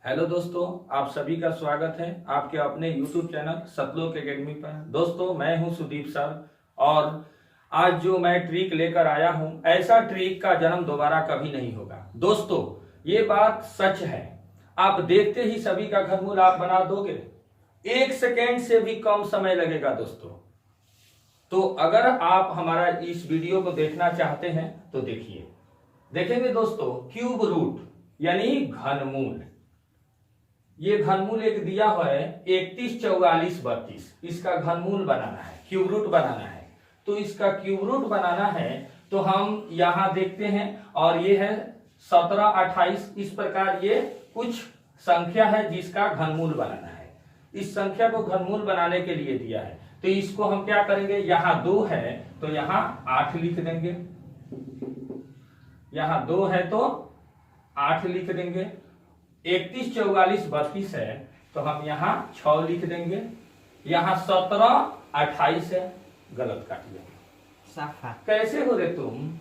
Hello दोस्तों, आप सभी का स्वागत है आपके अपने YouTube चैनल सतलोक एकेडमी पर। दोस्तों, मैं हूं सुदीप सर और आज जो मैं ट्रिक लेकर आया हूं, ऐसा ट्रिक का जन्म दोबारा कभी नहीं होगा। दोस्तों, ये बात सच है। आप देखते ही सभी का घरमूल आप बना दोगे, 1 सेकेंड से भी कम समय लगेगा दोस्तों। तो अगर आप हमारा इस वीडियो को देखना चाहते हैं तो देखिए। देखेंगे दोस्तों, क्यूब रूट यानी घनमूल। ये घनमूल एक दिया हुआ है 31, 44, 32। इसका घनमूल बनाना है, क्यूब रूट बनाना है। तो इसका क्यूब रूट बनाना है तो हम यहां देखते हैं, और ये है 17, 28। इस प्रकार ये कुछ संख्या है जिसका घनमूल बनाना है। इस संख्या को घनमूल बनाने के लिए दिया है, तो इसको हम क्या करेंगे, यहां 2 है तो यहां 8 लिख देंगे। यहां 2 है तो 8 लिख देंगे। 31, 44, 32 है तो हम यहां 6 लिख देंगे। यहां 17, 28 है, गलत काट देंगे। कैसे हो रे तुम?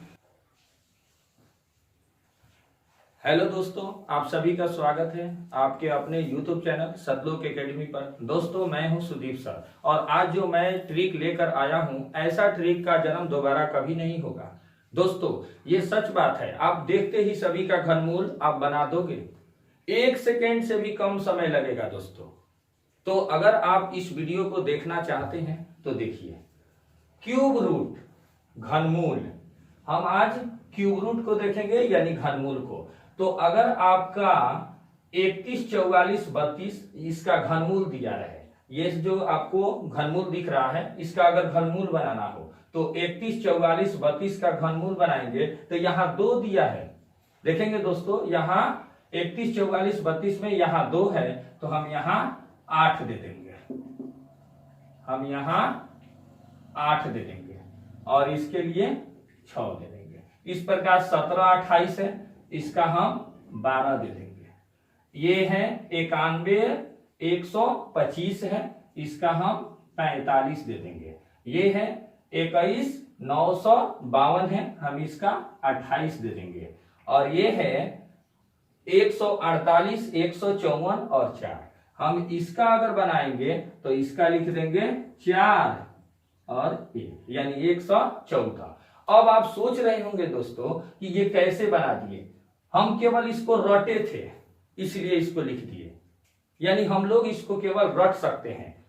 हेलो दोस्तों, आप सभी का स्वागत है आपके अपने YouTube चैनल सतलोक एकेडमी पर। दोस्तों, मैं हूं सुदीप सर और आज जो मैं ट्रिक लेकर आया हूं, ऐसा ट्रिक का जन्म दोबारा कभी नहीं होगा। दोस्तों, ये सच बात है। आप देखते ही सभी का घनमूल आप बना दोगे, 1 सेकेंड से भी कम समय लगेगा दोस्तों। तो अगर आप इस वीडियो को देखना चाहते हैं तो देखिए। क्यूब रूट घनमूल, हम आज क्यूब रूट को देखेंगे यानी घनमूल को। तो अगर आपका 31, 44, 32 इसका घनमूल दिया रहे, ये जो आपको घनमूल दिख रहा है, इसका अगर घनमूल बनाना हो तो 31, 44, 32 का घनमूल बनाएंगे तो यहां 2 दिया है। देखेंगे दोस्तों, यहां 31, 44, 32 में यहां 2 है तो हम यहां 8 दे देंगे। हम यहां 8 दे देंगे और इसके लिए 6 दे देंगे। इस प्रकार 17, 28 है, इसका हम 12 दे देंगे। ये है 91, 125 है, इसका हम 45 दे देंगे। ये है 21, 952 है, हम इसका 28 दे देंगे। और ये है 148, 154 और 4। हम इसका अगर बनाएंगे तो इसका लिख देंगे 4 और 1 यानी 114। अब आप सोच रहे होंगे दोस्तों कि ये कैसे बना दिए। हम केवल इसको रटे थे इसलिए इसको लिख दिए, यानी हम लोग इसको केवल रट सकते हैं।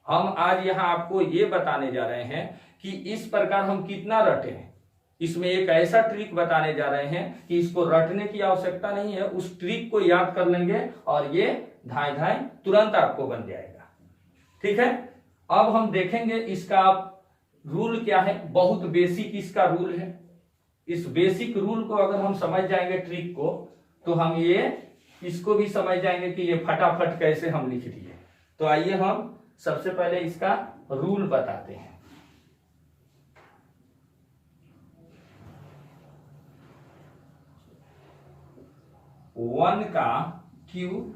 हम आज यहां आपको ये बताने जा रहे हैं कि इस प्रकार हम कितना रटे हैं। इसमें एक ऐसा ट्रिक बताने जा रहे हैं कि इसको रटने की आवश्यकता नहीं है, उस ट्रिक को याद कर लेंगे और ये धाए धाए तुरंत आपको बन जाएगा। ठीक है, अब हम देखेंगे इसका रूल क्या है। बहुत बेसिक इसका रूल है। इस बेसिक रूल को अगर हम समझ जाएंगे ट्रिक को, तो हम ये इसको भी समझ जाएंगे कि ये फटाफट कैसे हम लिख दिए। तो आइए हम सबसे पहले इसका रूल बताते हैं। 1 का क्यूब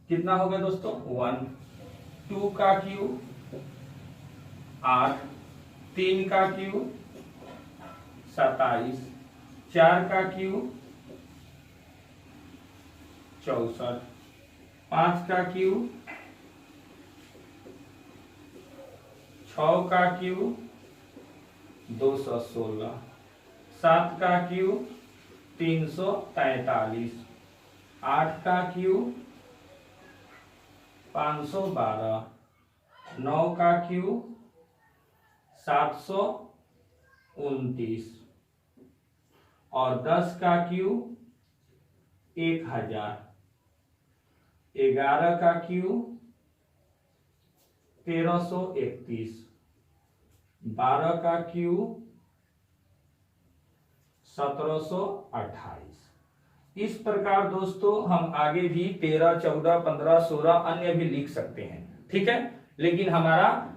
कितना हो गया दोस्तों? 1। 2 का क्यूब 8। 3 का क्यूब 27। 4 का क्यूब 64। 5 का क्यूब 6 का क्यूब 216। 7 का क्यूब 343। 8 का क्यूब 512। 9 का क्यूब 729 और 10 का क्यूब 1000। 11 का क्यूब 1331। 12 का क्यूब 1728। इस प्रकार दोस्तों हम आगे भी 13, 14, 15, 16 अन्य भी लिख सकते हैं। ठीक है, लेकिन हमारा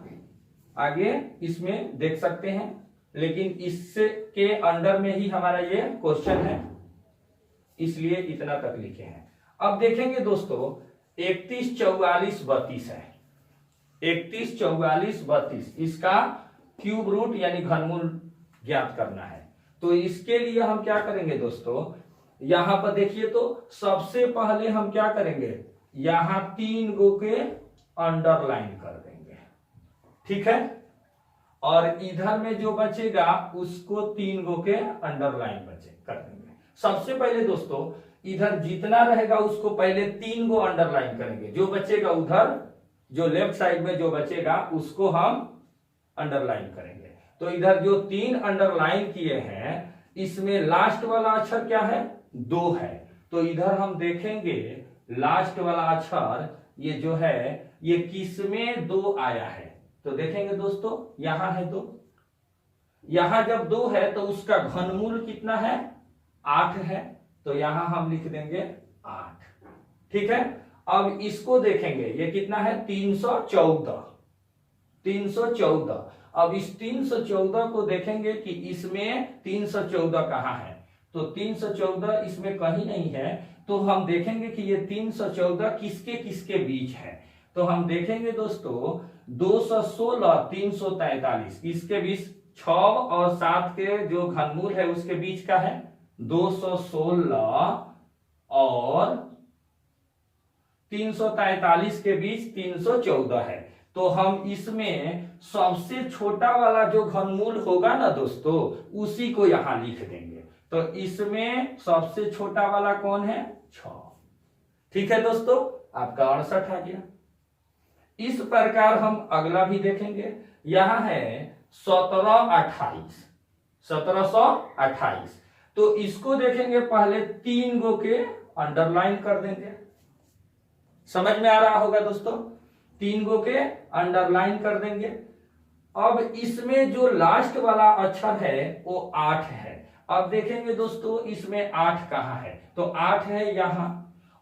आगे इसमें देख सकते हैं, लेकिन इससे के अंडर में ही हमारा ये क्वेश्चन है, इसलिए इतना तक लिखे हैं। अब देखेंगे दोस्तों 31, 44, 32 है। 31, 44, 32 इसका क्यूब रूट यानी घनमूल ज्ञात करना है। तो इसके लिए हम क्या करेंगे दोस्तों, यहां पर देखिए तो सबसे पहले हम क्या करेंगे, यहां 3 गो के अंडरलाइन कर देंगे, ठीक है। और इधर में जो बचेगा उसको 3 गो के अंडरलाइन कर देंगे। सबसे पहले दोस्तों इधर जितना रहेगा उसको पहले 3 गो अंडरलाइन करेंगे, जो बचेगा उधर जो लेफ्ट साइड में जो बचेगा उसको हम अंडरलाइन करेंगे। तो इधर जो 3 अंडरलाइन किए हैं इसमें लास्ट वाला अक्षर क्या है, 2 है। तो इधर हम देखेंगे लास्ट वाला अक्षर ये जो है ये किसमें 2 आया है। तो देखेंगे दोस्तों यहां है 2, यहां जब 2 है तो उसका घनमूल कितना है, 8 है। तो यहां हम लिख देंगे 8, ठीक है। अब इसको देखेंगे ये कितना है, 314। 314। अब इस 314 को देखेंगे कि इसमें 314 कहां है। तो 314 इसमें कहीं नहीं है। तो हम देखेंगे कि ये 314 किसके किसके बीच है। तो हम देखेंगे दोस्तों 216 343 इसके बीच 6 और 7 के जो घनमूल है उसके बीच का है 216 और 343 के बीच 314 है। तो हम इसमें सबसे छोटा वाला जो घनमूल होगा ना दोस्तों उसी को यहां लिख देंगे। तो इसमें सबसे छोटा वाला कौन है, 6, ठीक है दोस्तों। आपका 68 आ गया। इस प्रकार हम अगला भी देखेंगे। यहां है 1728, 1728। तो इसको देखेंगे पहले 3 गो के अंडरलाइन कर देंगे। समझ में आ रहा होगा दोस्तों, 3 गो के अंडरलाइन कर देंगे। अब इसमें जो लास्ट वाला अक्षर है वो 8 है। अब देखेंगे दोस्तों इसमें 8 कहां है। तो 8 है यहां,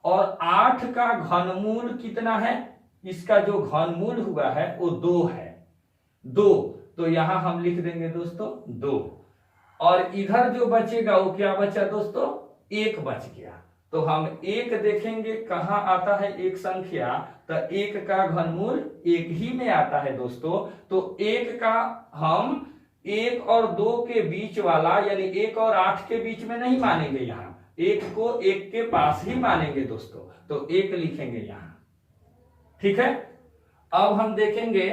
और 8 का घनमूल कितना है, इसका जो घनमूल हुआ है वो 2 है, 2। तो यहां हम लिख देंगे दोस्तों 2। और इधर जो बचेगा वो क्या बचा दोस्तों, 1 बच गया। तो हम 1 देखेंगे कहां आता है, एक संख्या। तो 1 का घनमूल 1 ही में आता है दोस्तों। तो 1 का हम 1 और 2 के बीच वाला यानी 1 और 8 के बीच में नहीं मानेंगे, यहां 1 को 1 के पास ही मानेंगे दोस्तों। तो 1 लिखेंगे यहां, ठीक है। अब हम देखेंगे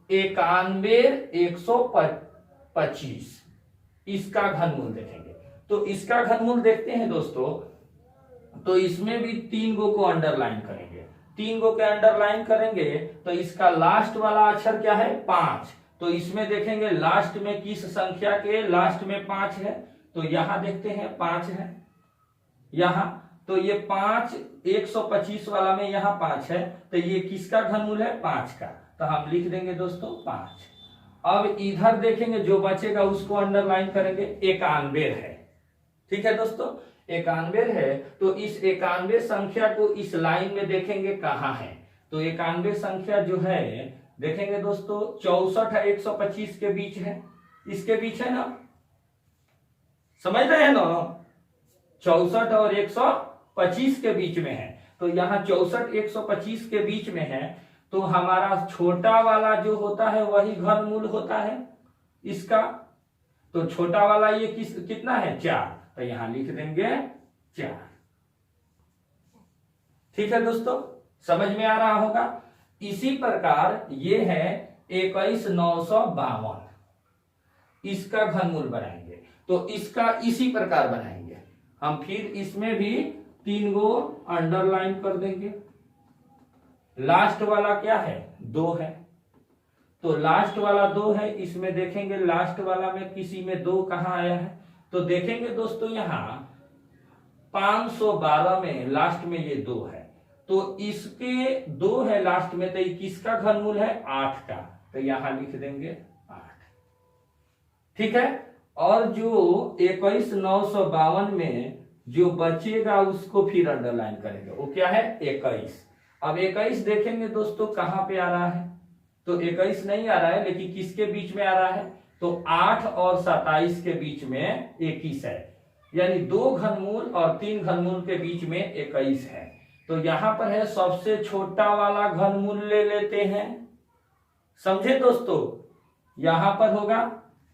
91 125 इसका घनमूल देखेंगे। तो इसका घनमूल देखते हैं दोस्तों। तो इसमें भी 3 गो को अंडरलाइन करेंगे। 3 गो के अंडरलाइन करेंगे तो इसका लास्ट वाला अक्षर क्या है, 5। तो इसमें देखेंगे लास्ट में किस संख्या के लास्ट में 5 है। तो यहां देखते हैं 5 है यहां। तो ये 5 125 वाला में यहां 5 है। तो ये किसका घनमूल है, 5 का। तो हम लिख देंगे दोस्तों 5। अब इधर देखेंगे जो बचेगा उसको अंडरलाइन करेंगे, 91 है, ठीक है दोस्तों। 91 है। तो इस 91 संख्या को इस लाइन में देखेंगे कहां है। तो 91 संख्या जो है देखेंगे दोस्तों 64 है 125 के बीच है, इसके बीच है ना, समझ रहे हैं ना, 64 और 125 के बीच में है। तो यहाँ 64 125 के बीच में है। तो हमारा छोटा वाला जो होता है वही घनमूल होता है इसका। तो छोटा वाला ये कितना है, 4। तो यहां लिख देंगे 4, ठीक है दोस्तों। समझ में आ रहा होगा। इसी प्रकार ये है 21952 इसका घनमूल बनाएंगे। तो इसका इसी प्रकार बनाएंगे हम। फिर इसमें भी 3 गो अंडरलाइन कर देंगे। लास्ट वाला क्या है, 2 है। तो लास्ट वाला 2 है। इसमें देखेंगे लास्ट वाला में किसी में 2 कहां आया है। तो देखेंगे दोस्तों यहां 512 में लास्ट में ये 2 है। तो इसके 2 है लास्ट में। तो किसका घनमूल है, 8 का। तो यहां लिख देंगे 8, ठीक है। और जो 21952 में जो बचेगा उसको फिर अंडरलाइन करेंगे, वो क्या है, 21। अब 21 देखेंगे दोस्तों कहां पे आ रहा है। तो 21 नहीं आ रहा है, लेकिन किसके बीच में आ रहा है। तो 8 और 27 के बीच में 21 है। यानी 2 घनमूल और 3 घनमूल के बीच में 21 है। तो यहां पर है सबसे छोटा वाला घनमूल ले लेते हैं, समझे दोस्तों। यहां पर होगा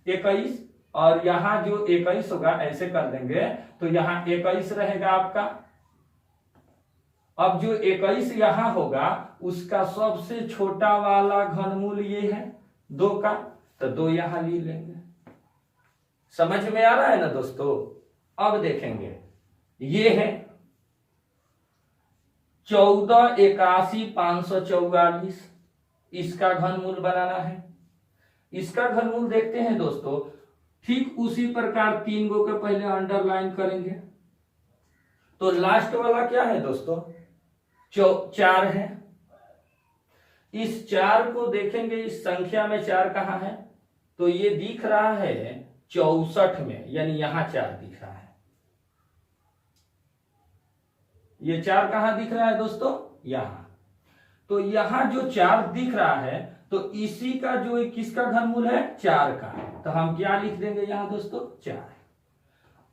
21 और यहाँ जो 21 होगा ऐसे कर देंगे तो यहाँ 21 रहेगा आपका। अब जो 21 यहां होगा उसका सबसे छोटा वाला घनमूल ये है 2 का, तो 2 यहां ले लेंगे। समझ में आ रहा है ना दोस्तों। अब देखेंगे ये है 1481,544, इसका घनमूल बनाना है। इसका घनमूल देखते हैं दोस्तों, ठीक उसी प्रकार 3 गो के पहले अंडरलाइन करेंगे। तो लास्ट वाला क्या है दोस्तों, 4 है। इस 4 को देखेंगे, इस संख्या में 4 कहां है, तो ये दिख रहा है 64 में, यानी यहां 4 दिख रहा है। ये 4 कहां दिख रहा है दोस्तों, यहां। तो यहां जो 4 दिख रहा है तो इसी का जो किसका घनमूल है, 4 का। तो हम क्या लिख देंगे यहां दोस्तों, 4।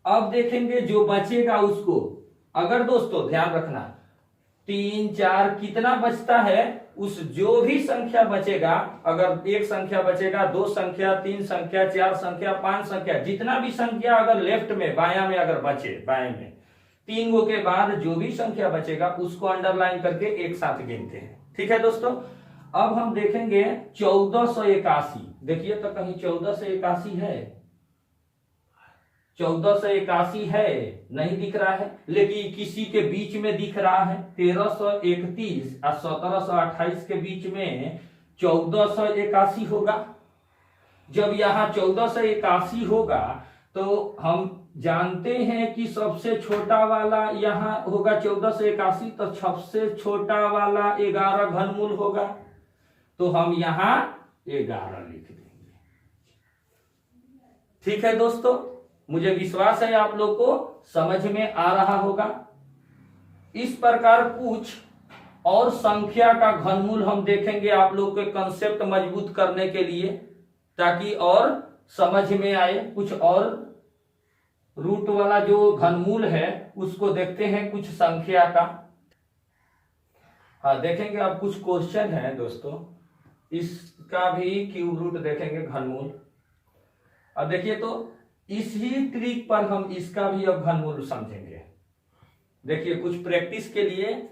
अब देखेंगे जो बचेगा उसको, अगर दोस्तों ध्यान रखना 3 4 कितना बचता है, उस जो भी संख्या बचेगा, अगर 1 संख्या बचेगा, 2 संख्या, 3 संख्या, 4 संख्या, 5 संख्या, जितना भी संख्या अगर लेफ्ट में बाया में अगर बचे, बाएं में 3 गो के बाद जो भी संख्या बचेगा उसको अंडरलाइन करके एक साथ गिनते हैं। ठीक है दोस्तों। अब हम देखेंगे 1481, देखिए तो कहीं 1481 है, 1481 है नहीं दिख रहा है, लेकिन किसी के बीच में दिख रहा है 1331 और 1728 के बीच में 1481 होगा। जब यहां 1481 होगा तो हम जानते हैं कि सबसे छोटा वाला यहां होगा 1481, तो सबसे छोटा वाला 11 घनमूल होगा, तो हम यहां 11 लिख देंगे। ठीक है दोस्तों, मुझे विश्वास है आप लोग को समझ में आ रहा होगा। इस प्रकार कुछ और संख्या का घनमूल हम देखेंगे आप लोग के कंसेप्ट मजबूत करने के लिए, ताकि और समझ में आए। कुछ और रूट वाला जो घनमूल है उसको देखते हैं, कुछ संख्या का। हाँ देखेंगे, अब कुछ क्वेश्चन है दोस्तों, इसका भी क्यूब रूट देखेंगे, घनमूल। अब देखिए तो इसी ट्रिक पर हम इसका भी अब घनमूल समझेंगे। देखिए कुछ प्रैक्टिस के लिए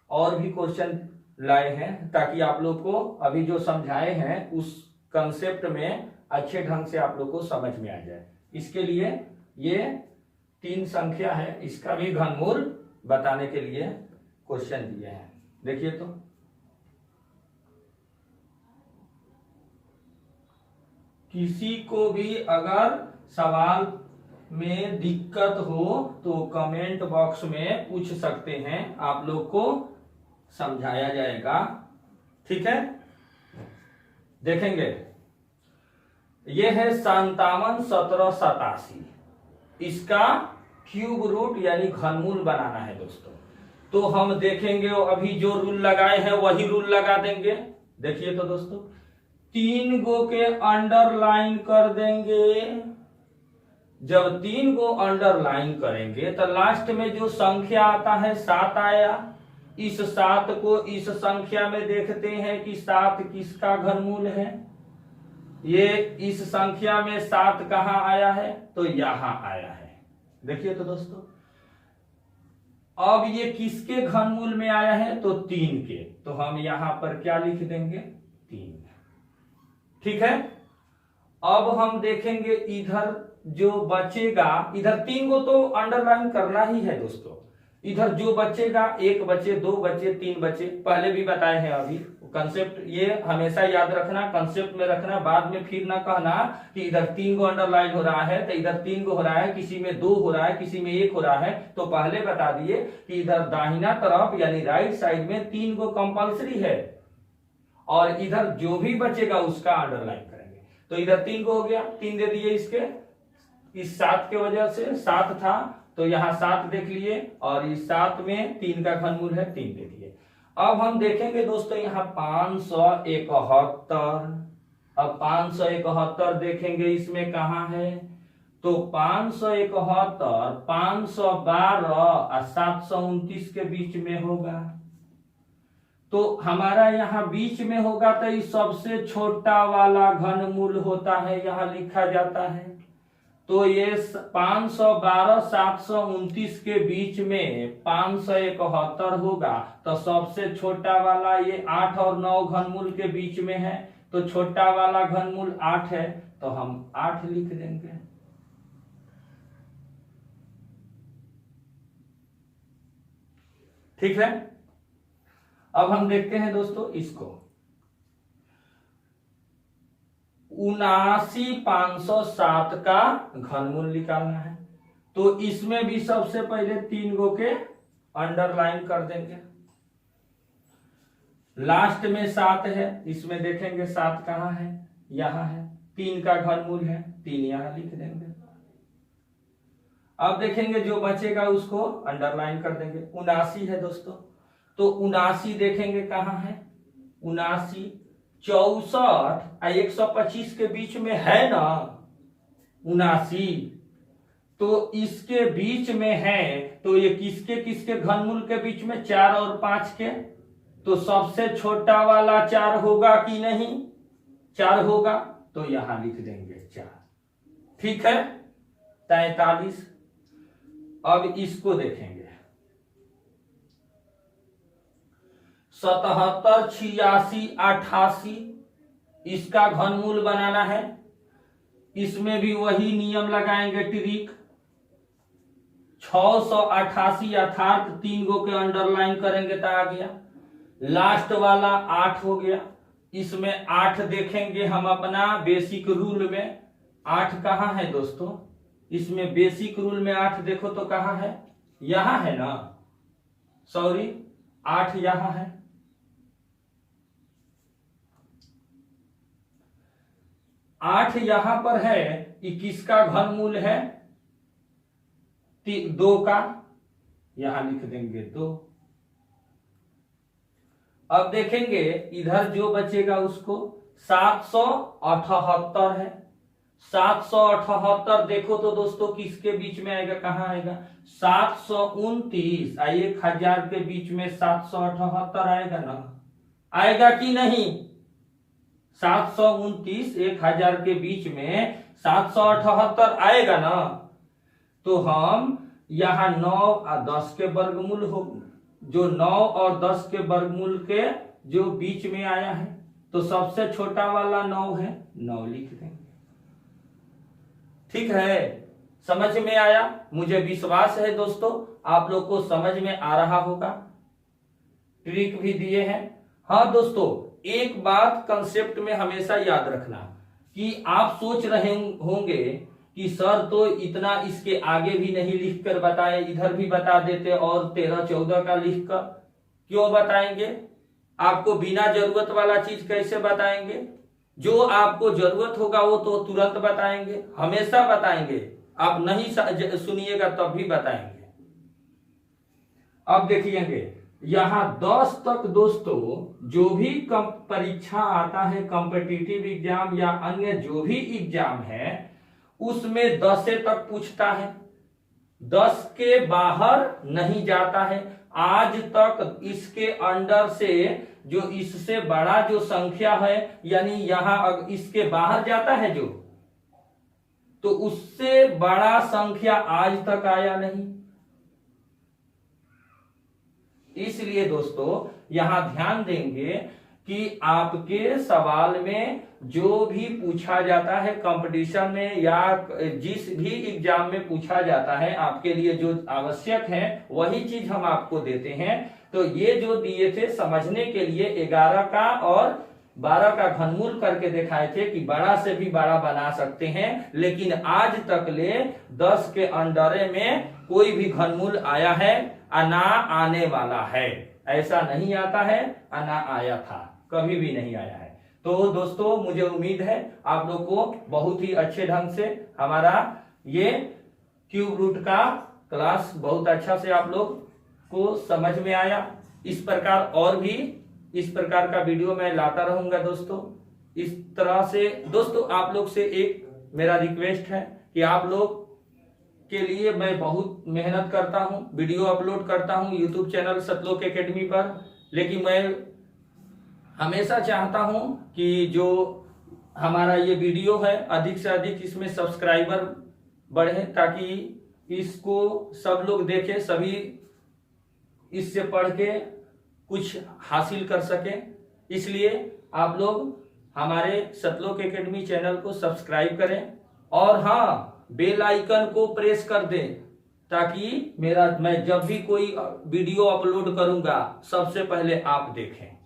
और भी क्वेश्चन लाए हैं, ताकि आप लोग को अभी जो समझाए हैं उस कंसेप्ट में अच्छे ढंग से आप लोग को समझ में आ जाए। इसके लिए ये 3 संख्या है, इसका भी घनमूल बताने के लिए क्वेश्चन दिए हैं। देखिए तो किसी को भी अगर सवाल में दिक्कत हो तो कमेंट बॉक्स में पूछ सकते हैं, आप लोग को समझाया जाएगा। ठीक है, देखेंगे यह है 57,1787, इसका क्यूब रूट यानी घनमूल बनाना है दोस्तों। तो हम देखेंगे, अभी जो रूल लगाए हैं वही रूल लगा देंगे। देखिए तो दोस्तों 3 गो के अंडरलाइन कर देंगे। जब 3 गो अंडरलाइन करेंगे तो लास्ट में जो संख्या आता है 7 आया। इस 7 को इस संख्या में देखते हैं कि 7 किसका घनमूल है। ये इस संख्या में 7 कहां आया है, तो यहां आया है। देखिए तो दोस्तों अब ये किसके घनमूल में आया है, तो 3 के, तो हम यहां पर क्या लिख देंगे, 3। ठीक है, अब हम देखेंगे इधर जो बचेगा, इधर 3 को तो अंडरलाइन करना ही है दोस्तों। इधर जो बचेगा, 1 बचे, 2 बचे, 3 बचे, पहले भी बताए हैं। अभी कंसेप्ट ये हमेशा याद रखना, कंसेप्ट में रखना, बाद में फिर ना कहना कि इधर 3 को अंडरलाइन हो रहा है तो इधर 3 को हो रहा है, किसी में 2 हो रहा है, किसी में 1 हो रहा है। तो पहले बता दिए कि इधर दाहिना तरफ यानी राइट साइड में 3 को कंपल्सरी है, और इधर जो भी बचेगा उसका अंडरलाइन करेंगे। तो इधर 3 को हो गया, 3 दे दिए इसके, इस 7 के वजह से 7 था तो यहां 7 देख लिए, और इस 7 में 3 का घनमूल है, 3 दे दिए। अब हम देखेंगे दोस्तों यहाँ 571। अब 571 देखेंगे इसमें कहां है, तो 571 512 और 729 के बीच में होगा। तो हमारा यहाँ बीच में होगा तो ये सबसे छोटा वाला घनमूल होता है, यहां लिखा जाता है। तो ये 512 729 के बीच में 571 होगा। तो सबसे छोटा वाला ये 8 और 9 घनमूल के बीच में है, तो छोटा वाला घनमूल 8 है, तो हम 8 लिख देंगे। ठीक है। अब हम देखते हैं दोस्तों इसको, 79507 का घनमूल निकालना है। तो इसमें भी सबसे पहले 3 गो के अंडरलाइन कर देंगे। लास्ट में 7 है, इसमें देखेंगे 7 कहां है, यहां है। 3 का घनमूल है, 3 यहां लिख देंगे। अब देखेंगे जो बचेगा उसको अंडरलाइन कर देंगे। 79 है दोस्तों, तो 79 देखेंगे कहां है, 79 64 और 125 के बीच में है ना 79, तो इसके बीच में है। तो ये किसके किसके घनमूल के बीच में, 4 और 5 के। तो सबसे छोटा वाला 4 होगा कि नहीं, 4 होगा, तो यहां लिख देंगे 4। ठीक है, 43। अब इसको देखेंगे, 77 86 88, इसका घनमूल बनाना है। इसमें भी वही नियम लगाएंगे, ट्रिक। 688 अर्थात 3 गो के अंडरलाइन करेंगे तो आ गया। लास्ट वाला 8 हो गया, इसमें 8 देखेंगे हम अपना बेसिक रूल में। 8 कहां है दोस्तों, इसमें बेसिक रूल में 8 देखो तो कहां है, यहां है ना, सॉरी 8 यहां है। 8 यहां पर है, 21 का घनमूल है 2 का, यहां लिख देंगे 2। अब देखेंगे इधर जो बचेगा उसको 778 है। 778 देखो तो दोस्तों किसके बीच में आएगा, कहां आएगा, 729 और 1000 के बीच में 778 आएगा ना, आएगा कि नहीं। 729 1000 के बीच में 778 आएगा ना। तो हम यहां 9 और 10 के वर्गमूल हो, जो 9 और 10 के वर्गमूल के जो बीच में आया है, तो सबसे छोटा वाला 9 है, 9 लिख देंगे। ठीक है, समझ में आया, मुझे विश्वास है दोस्तों आप लोग को समझ में आ रहा होगा। ट्रिक भी दिए हैं। हाँ दोस्तों, एक बात कंसेप्ट में हमेशा याद रखना कि आप सोच रहे होंगे कि सर तो इतना इसके आगे भी नहीं लिख कर बताए, इधर भी बता देते और 13-14 का लिख कर क्यों बताएंगे, आपको बिना जरूरत वाला चीज कैसे बताएंगे। जो आपको जरूरत होगा वो तो तुरंत बताएंगे, हमेशा बताएंगे, आप नहीं सुनिएगा तब भी बताएंगे। अब देखिएंगे यहां 10 तक दोस्तों जो भी परीक्षा आता है, कॉम्पिटिटिव एग्जाम या अन्य जो भी एग्जाम है, उसमें 10 तक पूछता है, 10 के बाहर नहीं जाता है। आज तक इसके अंडर से जो इससे बड़ा जो संख्या है, यानी यहां इसके बाहर जाता है जो, तो उससे बड़ा संख्या आज तक आया नहीं। इसलिए दोस्तों यहां ध्यान देंगे कि आपके सवाल में जो भी पूछा जाता है कंपटीशन में या जिस भी एग्जाम में पूछा जाता है, आपके लिए जो आवश्यक है वही चीज हम आपको देते हैं। तो ये जो दिए थे समझने के लिए 11 का और 12 का घनमूल करके दिखाए थे कि बड़ा से भी बड़ा बना सकते हैं, लेकिन आज तक ले 10 के अंडरे में कोई भी घनमूल आया है ना आने वाला है, ऐसा नहीं आता है, ना आया था, कभी भी नहीं आया है। तो दोस्तों मुझे उम्मीद है आप लोग को बहुत ही अच्छे ढंग से हमारा ये क्यूब रूट का क्लास बहुत अच्छा से आप लोग को समझ में आया। इस प्रकार और भी इस प्रकार का वीडियो मैं लाता रहूंगा दोस्तों। इस तरह से दोस्तों आप लोग से एक मेरा रिक्वेस्ट है कि आप लोग के लिए मैं बहुत मेहनत करता हूं, वीडियो अपलोड करता हूं यूट्यूब चैनल सतलोक एकेडमी पर, लेकिन मैं हमेशा चाहता हूं कि जो हमारा ये वीडियो है अधिक से अधिक इसमें सब्सक्राइबर बढ़े, ताकि इसको सब लोग देखें, सभी इससे पढ़ के कुछ हासिल कर सके। इसलिए आप लोग हमारे सतलोक एकेडमी चैनल को सब्सक्राइब करें और हाँ, बेल आइकन को प्रेस कर दें, ताकि मैं जब भी कोई वीडियो अपलोड करूंगा सबसे पहले आप देखें।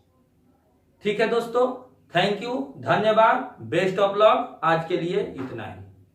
ठीक है दोस्तों, थैंक यू, धन्यवाद, बेस्ट ऑफ लक। आज के लिए इतना ही।